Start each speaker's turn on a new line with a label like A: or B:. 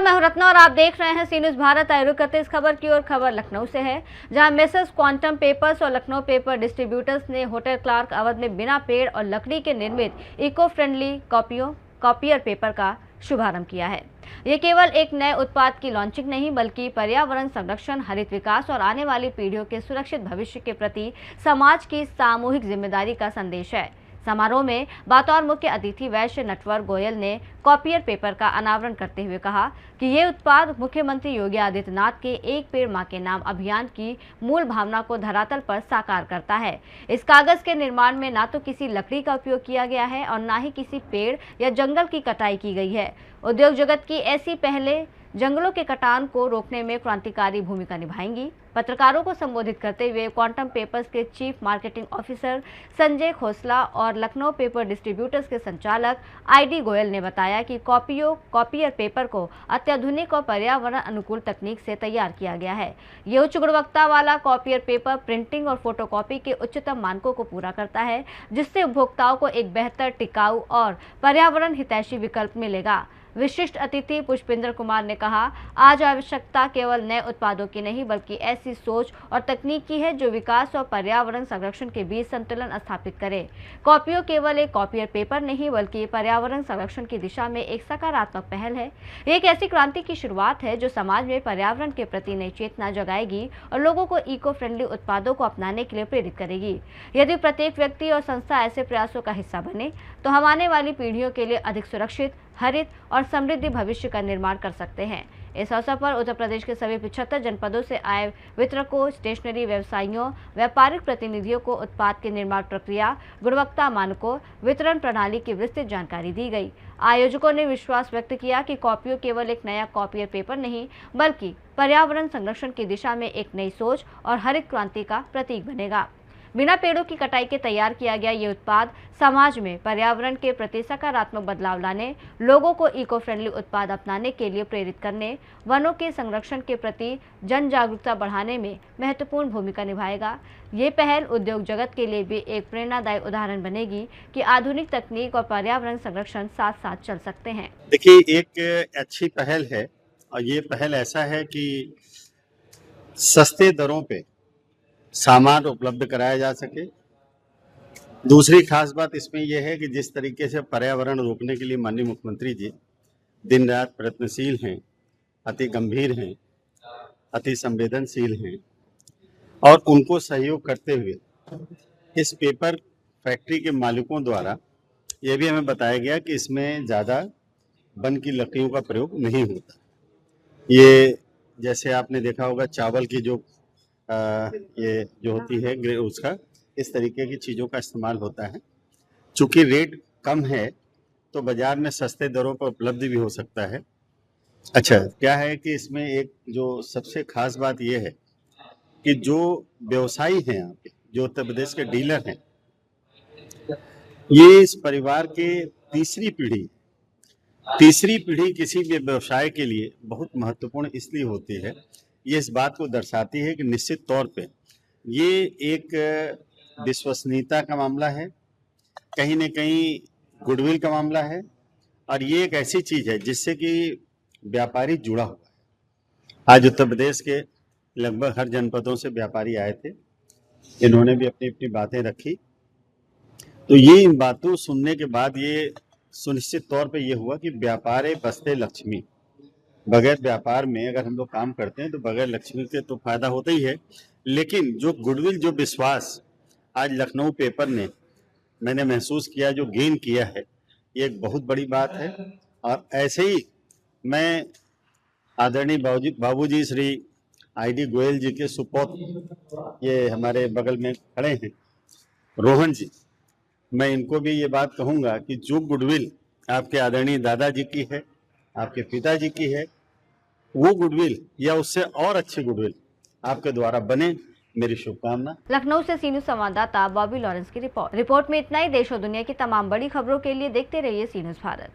A: नमस्कार, मैं हूं रत्ना और आप देख रहे हैं सी न्यूज़ भारत। आए रुक करते इस खबर की ओर। खबर लखनऊ से है, जहां मेसर्स क्वांटम पेपर्स और लखनऊ पेपर डिस्ट्रीब्यूटर्स ने होटल क्लार्क अवध में बिना पेड़ और लकड़ी के निर्मित इको फ्रेंडली कॉपियर पेपर का शुभारंभ किया है। ये केवल एक नए उत्पाद की लॉन्चिंग नहीं, बल्कि पर्यावरण संरक्षण, हरित विकास और आने वाली पीढ़ियों के सुरक्षित भविष्य के प्रति समाज की सामूहिक जिम्मेदारी का संदेश है। समारोह में बतौर मुख्य अतिथि वैश्य नटवर गोयल ने कॉपियर पेपर का अनावरण करते हुए कहा कि ये उत्पाद मुख्यमंत्री योगी आदित्यनाथ के एक पेड़ मां के नाम अभियान की मूल भावना को धरातल पर साकार करता है। इस कागज के निर्माण में ना तो किसी लकड़ी का उपयोग किया गया है और ना ही किसी पेड़ या जंगल की कटाई की गई है। उद्योग जगत की ऐसी पहले जंगलों के कटान को रोकने में क्रांतिकारी भूमिका निभाएंगी। पत्रकारों को संबोधित करते हुए क्वांटम पेपर्स के chief marketing officer Sanjay Khosla और लखनऊ पेपर डिस्ट्रीब्यूटर्स के संचालक आईडी गोयल ने बताया कि कॉपियर पेपर को अत्याधुनिक और पर्यावरण अनुकूल तकनीक से तैयार किया गया है। ये उच्च गुणवत्ता वाला कॉपियर पेपर प्रिंटिंग और फोटोकॉपी के उच्चतम मानकों को पूरा करता है, जिससे उपभोक्ताओं को एक बेहतर, टिकाऊ और पर्यावरण हितैषी विकल्प मिलेगा। विशिष्ट अतिथि पुष्पेंद्र कुमार ने कहा, आज आवश्यकता केवल नए उत्पादों की नहीं, बल्कि ऐसी सोच और तकनीक की है जो विकास और पर्यावरण संरक्षण के बीच संतुलन स्थापित करे। कॉपियो केवल एक कॉपियर पेपर नहीं, बल्कि पर्यावरण संरक्षण की दिशा में एक सकारात्मक पहल है। एक ऐसी क्रांति की शुरुआत है जो समाज में पर्यावरण के प्रति नई चेतना जगाएगी और लोगों को इको फ्रेंडली उत्पादों को अपनाने के लिए प्रेरित करेगी। यदि प्रत्येक व्यक्ति और संस्था ऐसे प्रयासों का हिस्सा बने, तो हम आने वाली पीढ़ियों के लिए अधिक सुरक्षित, हरित और समृद्धि भविष्य का निर्माण कर सकते हैं। इस अवसर पर उत्तर प्रदेश के सभी 75 जनपदों से आए वितरकों, स्टेशनरी व्यवसायियों, व्यापारिक प्रतिनिधियों को उत्पाद के निर्माण प्रक्रिया, गुणवत्ता मानकों, वितरण प्रणाली की विस्तृत जानकारी दी गई। आयोजकों ने विश्वास व्यक्त किया कि कॉपियो केवल एक नया कॉपियर पेपर नहीं, बल्कि पर्यावरण संरक्षण की दिशा में एक नई सोच और हरित क्रांति का प्रतीक बनेगा। बिना पेड़ों की कटाई के तैयार किया गया ये उत्पाद समाज में पर्यावरण के प्रति सकारात्मक बदलाव लाने, लोगों को इको फ्रेंडली उत्पाद अपनाने के लिए प्रेरित करने, वनों के संरक्षण के प्रति जन जागरूकता बढ़ाने में महत्वपूर्ण भूमिका निभाएगा। ये पहल उद्योग जगत के लिए भी एक प्रेरणादायी उदाहरण बनेगी कि आधुनिक तकनीक और पर्यावरण संरक्षण साथ साथ चल सकते हैं।
B: देखिए, एक अच्छी पहल है और ये पहल ऐसा है कि सस्ते दरों पे सामान उपलब्ध कराया जा सके। दूसरी खास बात इसमें यह है कि जिस तरीके से पर्यावरण रोकने के लिए माननीय मुख्यमंत्री जी दिन रात प्रयत्नशील हैं, अति गंभीर हैं, अति संवेदनशील हैं और उनको सहयोग करते हुए इस पेपर फैक्ट्री के मालिकों द्वारा यह भी हमें बताया गया कि इसमें ज़्यादा वन की लकड़ियों का प्रयोग नहीं होता। ये जैसे आपने देखा होगा चावल की जो ये जो होती है उसका इस तरीके की चीज़ों का इस्तेमाल होता है। चूँकि रेट कम है तो बाज़ार में सस्ते दरों पर उपलब्ध भी हो सकता है। अच्छा, क्या है कि इसमें एक जो सबसे खास बात ये है कि जो व्यवसायी हैं यहाँ पे, जो उत्तर प्रदेश के डीलर हैं, ये इस परिवार के तीसरी पीढ़ी किसी भी व्यवसाय के लिए बहुत महत्वपूर्ण इसलिए होती है। ये इस बात को दर्शाती है कि निश्चित तौर पे ये एक विश्वसनीयता का मामला है, कहीं न कहीं गुडविल का मामला है और ये एक ऐसी चीज़ है जिससे कि व्यापारी जुड़ा हुआ है। आज उत्तर प्रदेश के लगभग हर जनपदों से व्यापारी आए थे, इन्होंने भी अपनी अपनी बातें रखी। तो ये इन बातों सुनने के बाद ये सुनिश्चित तौर पे ये हुआ कि व्यापारे बसते लक्ष्मी। बगैर व्यापार में अगर हम लोग काम करते हैं तो बगैर लक्ष्मी के तो फायदा होता ही है, लेकिन जो गुडविल, जो विश्वास आज लखनऊ पेपर ने मैंने महसूस किया, जो गेन किया है, ये एक बहुत बड़ी बात है। और ऐसे ही मैं आदरणीय बाबूजी श्री आईडी गोयल जी के सुपौत्र, ये हमारे बगल में खड़े हैं रोहन जी, मैं इनको भी ये बात कहूँगा कि जो गुडविल आपके आदरणीय दादाजी की है, आपके पिताजी की है, वो गुडविल या उससे और अच्छी गुडविल आपके द्वारा बने, मेरी शुभकामना।
A: लखनऊ से सी न्यूज़ संवाददाता बॉबी लॉरेंस की रिपोर्ट में इतना ही। देश और दुनिया की तमाम बड़ी खबरों के लिए देखते रहिए सी न्यूज़ भारत।